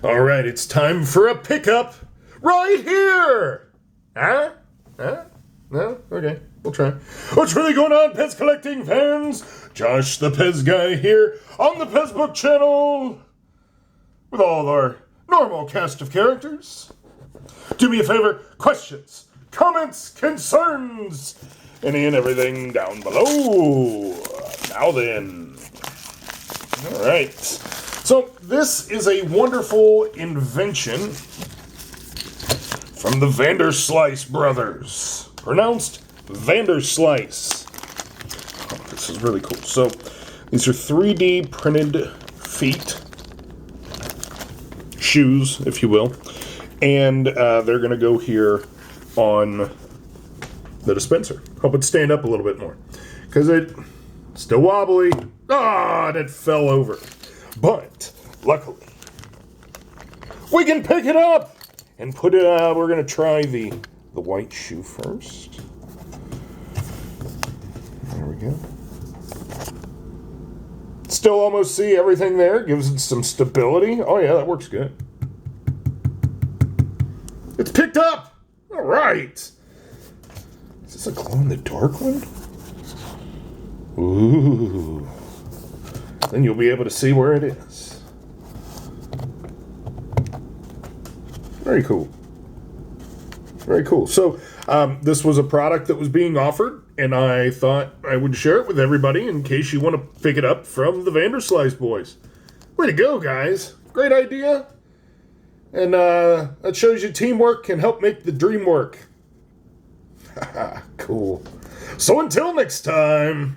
All right, it's time for a pickup right here. Huh? No? Okay, we'll try. What's really going on, PEZ Collecting fans? Josh the PEZ guy here on the PEZ Book channel with all our normal cast of characters. Do me a favor, questions, comments, concerns, any and everything down below. Now then. All right. So this is a wonderful invention from the Vandersluis brothers. Pronounced Vandersluis. Oh, this is really cool. So these are 3D printed feet. Shoes, if you will. And they're going to go here on the dispenser. Hope it stand up a little bit more. Because it's still wobbly. Ah, and it fell over. But, luckily, we can pick it up and put it, we're going to try the white shoe first. There we go. Still almost see everything there. Gives it some stability. Oh yeah, that works good. It's picked up! All right. Is this a glow-in-the-dark one? Ooh. Then you'll be able to see where it is. Very cool. Very cool. So, this was a product that was being offered, and I thought I would share it with everybody in case you want to pick it up from the Vandersluis boys. Way to go, guys. Great idea. And that shows you teamwork can help make the dream work. Cool. So until next time.